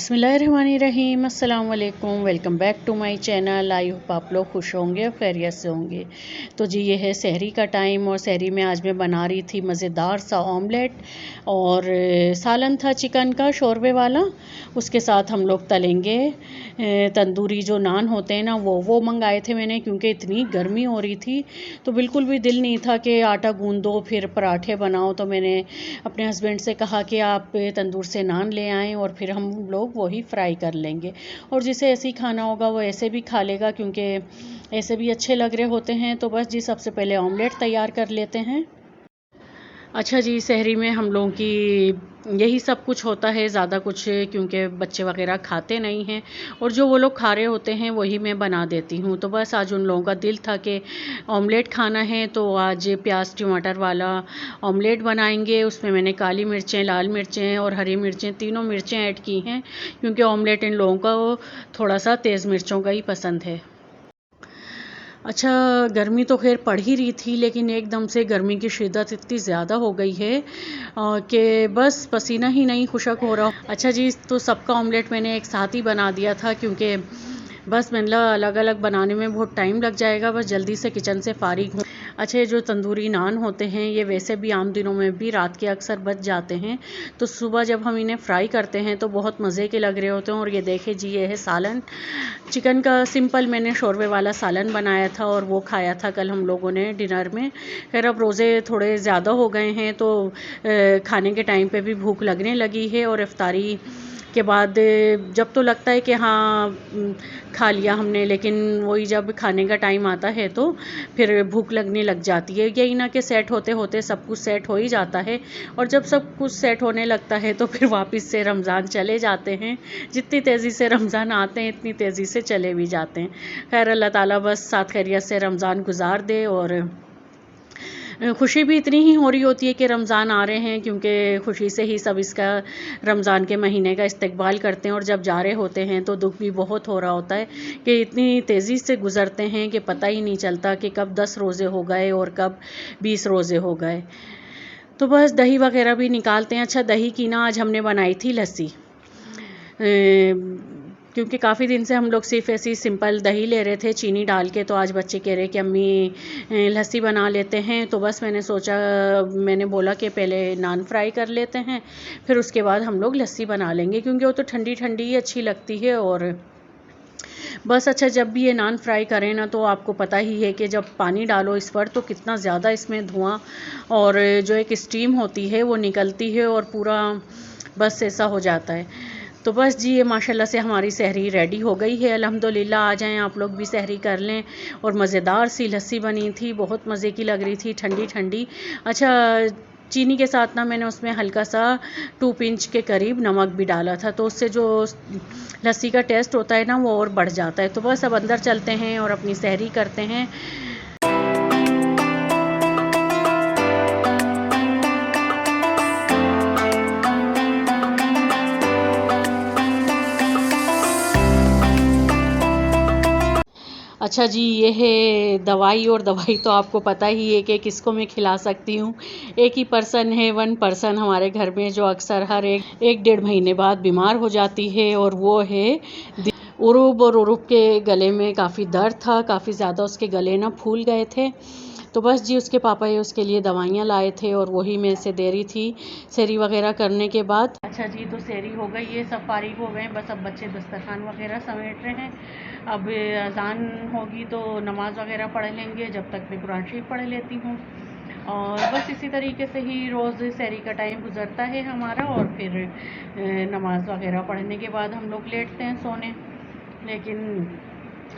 बिस्मिल्लाहिर्रहमानिर्रहीम, अस्सलाम वालेकुम। Welcome back to my channel. I hope आप लोग खुश होंगे और खैरियत से होंगे। तो जी ये है सहरी का टाइम और सहरी में आज मैं बना रही थी मज़ेदार सा ऑमलेट और सालन था चिकन का शोरबे वाला। उसके साथ हम लोग तलेंगे तंदूरी जो नान होते हैं ना वो मंगाए थे मैंने, क्योंकि इतनी गर्मी हो रही थी तो बिल्कुल भी दिल नहीं था कि आटा गूंदो फिर पराठे बनाओ। तो मैंने अपने हस्बैंड से कहा कि आप तंदूर से नान ले आएँ और फिर हम लोग वही फ्राई कर लेंगे, और जिसे ऐसे ही खाना होगा वो ऐसे भी खा लेगा, क्योंकि ऐसे भी अच्छे लग रहे होते हैं। तो बस जी सबसे पहले ऑमलेट तैयार कर लेते हैं। अच्छा जी, सहरी में हम लोगों की यही सब कुछ होता है, ज़्यादा कुछ क्योंकि बच्चे वगैरह खाते नहीं हैं और जो वो लोग खा रहे होते हैं वही मैं बना देती हूँ। तो बस आज उन लोगों का दिल था कि ऑमलेट खाना है, तो आज प्याज टमाटर वाला ऑमलेट बनाएंगे। उसमें मैंने काली मिर्चें, लाल मिर्चें और हरी मिर्चें, तीनों मिर्चें ऐड की हैं, क्योंकि ऑमलेट इन लोगों का थोड़ा सा तेज़ मिर्चों का ही पसंद है। अच्छा, गर्मी तो खैर पड़ ही रही थी, लेकिन एकदम से गर्मी की शिद्दत इतनी ज़्यादा हो गई है कि बस पसीना ही नहीं खुशक हो रहा। अच्छा जी, तो सबका ऑमलेट मैंने एक साथ ही बना दिया था, क्योंकि बस मैंने अलग अलग बनाने में बहुत टाइम लग जाएगा, बस जल्दी से किचन से फारिग हूँ। अच्छा, ये जो तंदूरी नान होते हैं ये वैसे भी आम दिनों में भी रात के अक्सर बच जाते हैं, तो सुबह जब हम इन्हें फ्राई करते हैं तो बहुत मज़े के लग रहे होते हैं। और ये देखे जी, ये है सालन चिकन का। सिंपल मैंने शोरबे वाला सालन बनाया था और वो खाया था कल हम लोगों ने डिनर में। खैर अब रोज़े थोड़े ज़्यादा हो गए हैं तो खाने के टाइम पे भी भूख लगने लगी है, और इफ्तारी के बाद जब तो लगता है कि हाँ खा लिया हमने, लेकिन वही जब खाने का टाइम आता है तो फिर भूख लगने लग जाती है। यही ना कि सेट होते होते सब कुछ सेट हो ही जाता है, और जब सब कुछ सेट होने लगता है तो फिर वापस से रमज़ान चले जाते हैं। जितनी तेज़ी से रमज़ान आते हैं इतनी तेज़ी से चले भी जाते हैं। खैर अल्लाह ताला बस साथ खैरियत से रमज़ान गुजार दे। और खुशी भी इतनी ही हो रही होती है कि रमज़ान आ रहे हैं, क्योंकि खुशी से ही सब इसका रमज़ान के महीने का इस्तकबाल करते हैं, और जब जा रहे होते हैं तो दुख भी बहुत हो रहा होता है कि इतनी तेज़ी से गुज़रते हैं कि पता ही नहीं चलता कि कब 10 रोज़े हो गए और कब 20 रोज़े हो गए। तो बस दही वगैरह भी निकालते हैं। अच्छा, दही की ना आज हमने बनाई थी लस्सी, क्योंकि काफ़ी दिन से हम लोग सिर्फ ऐसी सिंपल दही ले रहे थे चीनी डाल के। तो आज बच्चे कह रहे कि अम्मी लस्सी बना लेते हैं, तो बस मैंने बोला कि पहले नान फ्राई कर लेते हैं, फिर उसके बाद हम लोग लस्सी बना लेंगे, क्योंकि वो तो ठंडी ठंडी ही अच्छी लगती है। और बस अच्छा, जब भी ये नान फ्राई करें ना तो आपको पता ही है कि जब पानी डालो इस पर तो कितना ज़्यादा इसमें धुआं और जो एक स्टीम होती है वो निकलती है, और पूरा बस ऐसा हो जाता है। तो बस जी ये माशाल्लाह से हमारी सहरी रेडी हो गई है अल्हम्दुलिल्लाह। आ जाएं आप लोग भी सहरी कर लें। और मज़ेदार सी लस्सी बनी थी, बहुत मज़े की लग रही थी, ठंडी ठंडी। अच्छा, चीनी के साथ ना मैंने उसमें हल्का सा 2 पिंच के करीब नमक भी डाला था, तो उससे जो लस्सी का टेस्ट होता है ना वो और बढ़ जाता है। तो बस अब अंदर चलते हैं और अपनी सहरी करते हैं। अच्छा जी, ये है दवाई, और दवाई तो आपको पता ही है कि किसको मैं खिला सकती हूँ। एक ही पर्सन है, वन पर्सन हमारे घर में जो अक्सर हर एक डेढ़ महीने बाद बीमार हो जाती है, और वो है उरूब। और उरूब के गले में काफ़ी दर्द था, काफ़ी ज़्यादा उसके गले ना फूल गए थे। तो बस जी उसके पापा ये उसके लिए दवाइयाँ लाए थे और वही मैं इसे दे रही थी सहरी वगैरह करने के बाद। अच्छा जी, तो सहरी हो गई है, सब फारिग हो गए, बस अब बच्चे दस्तरखान वगैरह समेट रहे हैं। अब अजान होगी तो नमाज़ वगैरह पढ़ लेंगे, जब तक मैं कुरान शरीफ पढ़ लेती हूँ। और बस इसी तरीके से ही रोज़ सहरी का टाइम गुजरता है हमारा, और फिर नमाज़ वगैरह पढ़ने के बाद हम लोग लेटते हैं सोने। लेकिन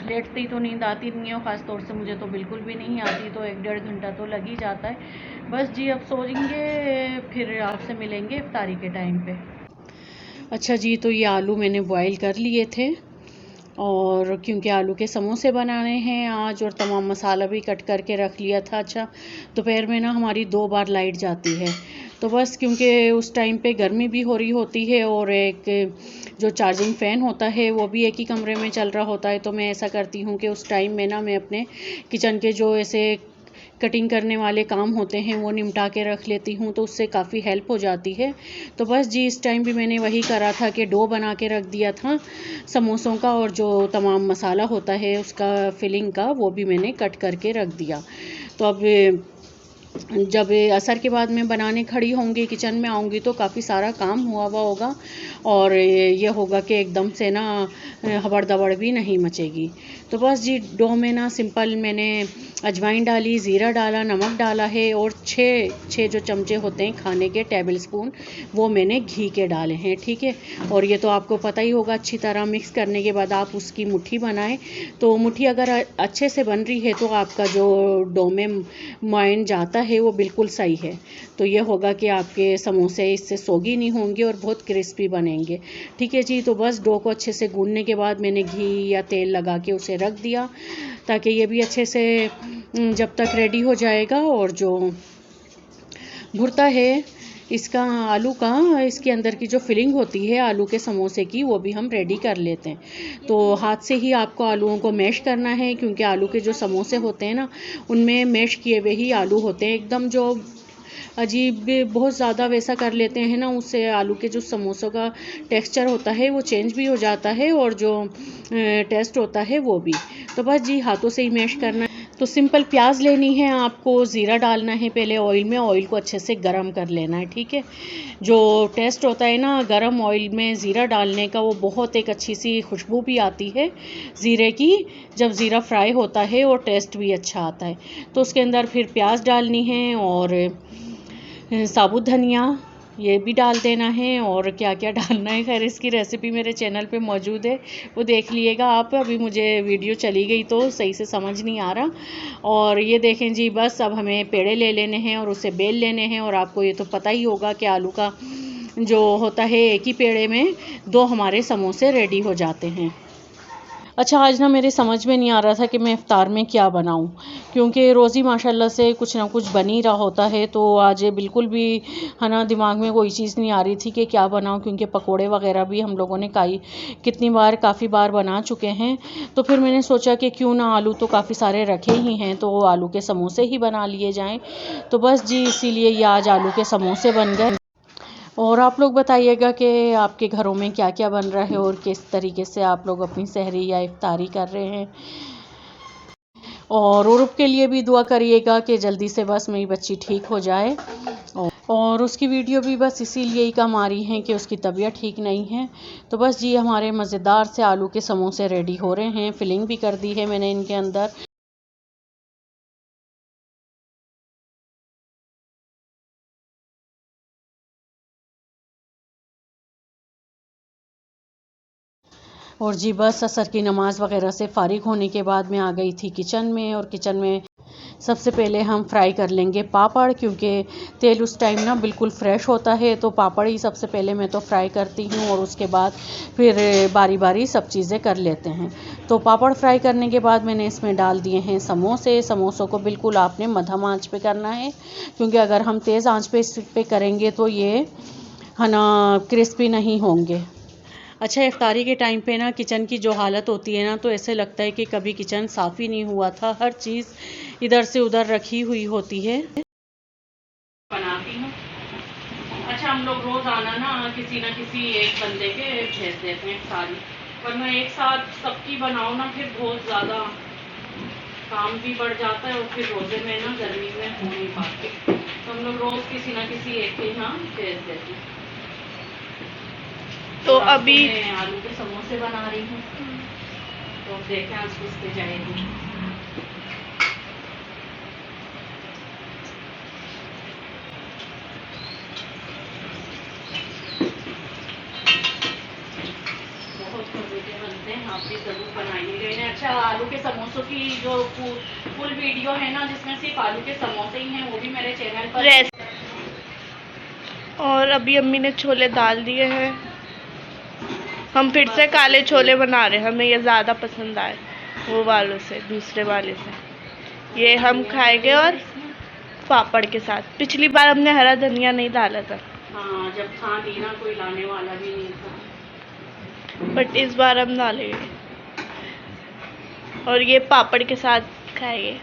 लेटते ही तो नींद आती नहीं है, ख़ास तौर से मुझे तो बिल्कुल भी नहीं आती, तो 1-1.5 घंटा तो लग ही जाता है। बस जी अब सो जाएंगे, फिर आपसे मिलेंगे इफ्तारी के टाइम पे। अच्छा जी, तो ये आलू मैंने बॉईल कर लिए थे, और क्योंकि आलू के समोसे बनाने हैं आज, और तमाम मसाला भी कट करके रख लिया था। अच्छा, दोपहर में ना हमारी 2 बार लाइट जाती है, तो बस क्योंकि उस टाइम पे गर्मी भी हो रही होती है, और एक जो चार्जिंग फ़ैन होता है वो भी एक ही कमरे में चल रहा होता है, तो मैं ऐसा करती हूँ कि उस टाइम में ना मैं अपने किचन के जो ऐसे कटिंग करने वाले काम होते हैं वो निपटा के रख लेती हूँ, तो उससे काफ़ी हेल्प हो जाती है। तो बस जी इस टाइम भी मैंने वही करा था कि डो बना के रख दिया था समोसों का, और जो तमाम मसाला होता है उसका फिलिंग का वो भी मैंने कट करके रख दिया। तो अब जब असर के बाद मैं बनाने खड़ी होंगी, किचन में आऊँगी, तो काफ़ी सारा काम हुआ हुआ होगा, और ये होगा कि एकदम से ना हबड़ दबड़ भी नहीं मचेगी। तो बस जी डो में ना सिंपल मैंने अजवाइन डाली, ज़ीरा डाला, नमक डाला है, और छः जो चमचे होते हैं खाने के टेबल स्पून, वो मैंने घी के डाले हैं, ठीक है। और ये तो आपको पता ही होगा, अच्छी तरह मिक्स करने के बाद आप उसकी मुट्ठी बनाएं। तो मुट्ठी अगर अच्छे से बन रही है तो आपका जो डो में मोइन जाता है वो बिल्कुल सही है। तो ये होगा कि आपके समोसे इससे सोगी नहीं होंगे और बहुत क्रिस्पी बनेंगे, ठीक है जी। तो बस डो को अच्छे से गूंदने के बाद मैंने घी या तेल लगा के उसे रख दिया, ताकि ये भी अच्छे से जब तक रेडी हो जाएगा। और जो भुर्ता है इसका आलू का, इसके अंदर की जो फिलिंग होती है आलू के समोसे की, वो भी हम रेडी कर लेते हैं। तो हाथ से ही आपको आलूओं को मैश करना है, क्योंकि आलू के जो समोसे होते हैं ना, उनमें मैश किए हुए ही आलू होते हैं। एकदम जो अजीब बहुत ज़्यादा वैसा कर लेते हैं ना, उससे आलू के जो समोसों का टेक्सचर होता है वो चेंज भी हो जाता है, और जो टेस्ट होता है वो भी। तो बस जी हाथों से ही मैश करना है। तो सिंपल प्याज लेनी है आपको, ज़ीरा डालना है पहले ऑयल में, ऑयल को अच्छे से गरम कर लेना है, ठीक है। जो टेस्ट होता है ना गरम ऑयल में ज़ीरा डालने का, वो बहुत एक अच्छी सी खुशबू भी आती है ज़ीरे की, जब ज़ीरा फ्राई होता है, और टेस्ट भी अच्छा आता है। तो उसके अंदर फिर प्याज डालनी है, और साबुत धनिया ये भी डाल देना है, और क्या क्या डालना है, खैर इसकी रेसिपी मेरे चैनल पे मौजूद है, वो देख लीजिएगा आप। अभी मुझे वीडियो चली गई तो सही से समझ नहीं आ रहा। और ये देखें जी, बस अब हमें पेड़े ले लेने हैं और उसे बेल लेने हैं। और आपको ये तो पता ही होगा कि आलू का जो होता है, एक ही पेड़े में दो हमारे समोसे रेडी हो जाते हैं। अच्छा, आज ना मेरे समझ में नहीं आ रहा था कि मैं इफ़्तार में क्या बनाऊं, क्योंकि रोज़ी माशाल्लाह से कुछ ना कुछ बन ही रहा होता है। तो आज बिल्कुल भी है ना दिमाग में कोई चीज़ नहीं आ रही थी कि क्या बनाऊं, क्योंकि पकोड़े वगैरह भी हम लोगों ने काफ़ी बार बना चुके हैं। तो फिर मैंने सोचा कि क्यों ना, आलू तो काफ़ी सारे रखे ही हैं, तो आलू के समोसे ही बना लिए जाएँ। तो बस जी इसीलिए ये आज आलू के समोसे बन गए। और आप लोग बताइएगा कि आपके घरों में क्या क्या बन रहा है, और किस तरीके से आप लोग अपनी सहरी या इफ्तारी कर रहे हैं। और उर्फ के लिए भी दुआ करिएगा कि जल्दी से बस मेरी बच्ची ठीक हो जाए। और उसकी वीडियो भी बस इसीलिए ही कम आ रही है कि उसकी तबीयत ठीक नहीं है। तो बस जी हमारे मज़ेदार से आलू के समोसे रेडी हो रहे हैं, फिलिंग भी कर दी है मैंने इनके अंदर। और जी बस असर की नमाज़ वगैरह से फ़ारिग होने के बाद मैं आ गई थी किचन में। और किचन में सबसे पहले हम फ्राई कर लेंगे पापड़, क्योंकि तेल उस टाइम ना बिल्कुल फ्रेश होता है। तो पापड़ ही सबसे पहले मैं तो फ्राई करती हूँ, और उसके बाद फिर बारी बारी सब चीज़ें कर लेते हैं। तो पापड़ फ्राई करने के बाद मैंने इसमें डाल दिए हैं समोसे। समोसों को बिल्कुल आपने मध्यम आंच पे करना है, क्योंकि अगर हम तेज़ आंच पे इस पे करेंगे तो ये है ना क्रिस्पी नहीं होंगे। अच्छा, इफ्तारी के टाइम पे ना किचन की जो हालत होती है ना, तो ऐसे लगता है कि कभी किचन साफ़ ही नहीं हुआ था, हर चीज़ इधर से उधर रखी हुई होती है। बनाती हूँ। अच्छा, हम लोग रोज़ाना ना किसी एक बंदे के भेज देते हैं इफ्तारी, वरना एक साथ सबकी बनाओ ना, फिर बहुत ज़्यादा काम भी बढ़ जाता है, और फिर रोज़े में ना गर्मी में हो नहीं पाती। तो हम लोग रोज़ किसी ना किसी एक के यहाँ भेज देते हैं। तो अभी मैं आलू के समोसे बना रही हूँ, तो देखें आज किस पे जाएगी। बहुत मजे के बनते हैं, आप भी जरूर बनाइएगा। अच्छा, आलू के समोसों की जो फुल वीडियो है ना, जिसमें सिर्फ आलू के समोसे ही हैं, वो भी मेरे चैनल पर। और अभी अम्मी ने छोले डाल दिए हैं। हम फिर से काले छोले बना रहे हैं, हमें ये ज़्यादा पसंद आए वो वालों से, दूसरे वाले से। ये हम खाएंगे और पापड़ के साथ। पिछली बार हमने हरा धनिया नहीं डाला था। हाँ, जब था नहीं ना, कोई लाने वाला भी नहीं था, बट इस बार हम डालेंगे, और ये पापड़ के साथ खाएंगे।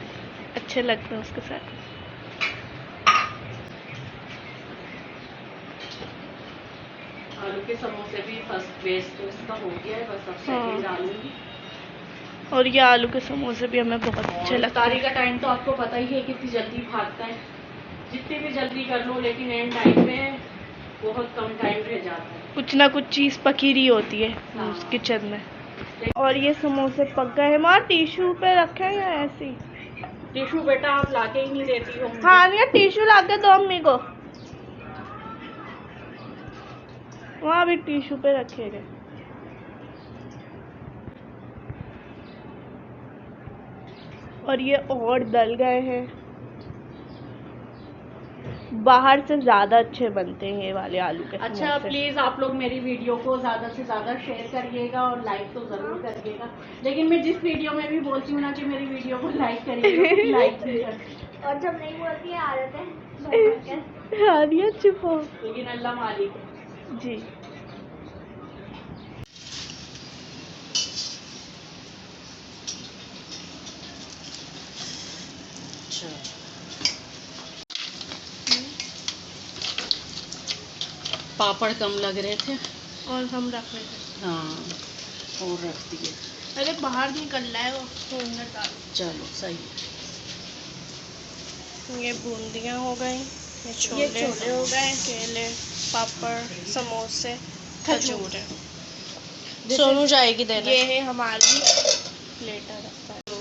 अच्छे लगते हैं उसके साथ। आलू के समोसे भी फर्स्ट बेस तो इसका हो गया है, बस अब सेकंड डालूंगी। और ये आलू के समोसे भी हमें बहुत अच्छे लगते हैं। इफ्तारी का टाइम तो आपको पता ही है कितनी जल्दी भागता है, जितनी भी जल्दी कर लो लेकिन एंड टाइम में बहुत कम टाइम रह जाता है। कुछ ना कुछ चीज़ पकी रही होती है उस किचन में। और ये समोसे पक गए हैं। माँ टिश्यू पे रखे हैं या ऐसे ही? टिश्यू बेटा आप लाके ही नहीं देती हो। हाँ नहीं, टिश्यू लाके दो अम्मी को। वहाँ भी टिश्यू पे रखे गए। और ये और डल गए हैं। बाहर से ज़्यादा अच्छे बनते हैं ये वाले आलू के समोसे। अच्छा प्लीज़ आप लोग मेरी वीडियो को ज़्यादा से ज़्यादा शेयर करिएगा और लाइक तो ज़रूर करिएगा, लेकिन मैं जिस वीडियो में भी बोलती हूँ ना कि मेरी वीडियो को लाइक करिएगा, लाइक नहीं करती। और जब नहीं बोलती है आदत है। हानिया चुप हो। लेकिन अल्लाह मालिक है। जी। पापड़ कम लग रहे थे और हम रख रहे थे। हाँ, और रख दिए। अरे बाहर निकल रहा है वो, भूनने डाल। चलो सही। ये बूंदियाँ हो गई, ये छोले हो गए, केले, पापड़, समोसे, खजूर है। सोनू जाएगी देने। ये है हमारी प्लेटर रखा है, तो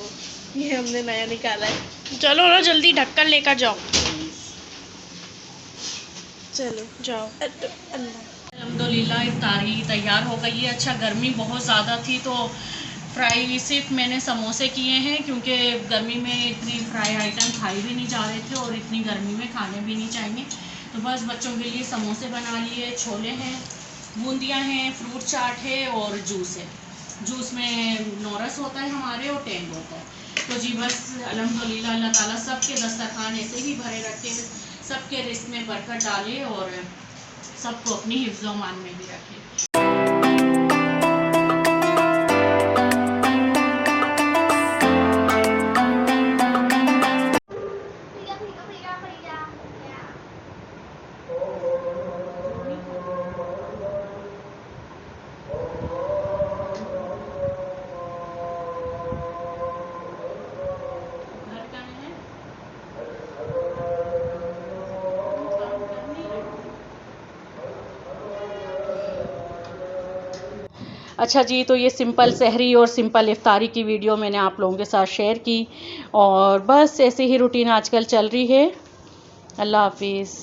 ये हमने नया निकाला है। चलो ना जल्दी ढक्कन लेकर जाओ। चलो जाओ। अल्लाह। अल्हम्दुलिल्लाह इफ्तारी तैयार हो गई है। अच्छा गर्मी बहुत ज़्यादा थी तो फ्राई सिर्फ मैंने समोसे किए हैं, क्योंकि गर्मी में इतनी फ्राई आइटम खाई भी नहीं जा रहे थे और इतनी गर्मी में खाने भी नहीं चाहिए, तो बस बच्चों के लिए समोसे बना लिए। छोले हैं, बूंदियाँ हैं, फ्रूट चाट है और जूस है। जूस में नौरस होता है हमारे और टेंग होता है। तो जी बस अल्हम्दुलिल्लाह अल्लाह ताला सबके दस्तरखान ऐसे ही भरे रखे, सबके रिस्क में बरकत डाले और सबको अपनी हिफ्ज़ मान में भी रखे। अच्छा जी, तो ये सिंपल सहरी और सिंपल इफ्तारी की वीडियो मैंने आप लोगों के साथ शेयर की, और बस ऐसे ही रूटीन आजकल चल रही है। अल्लाह हाफिज़।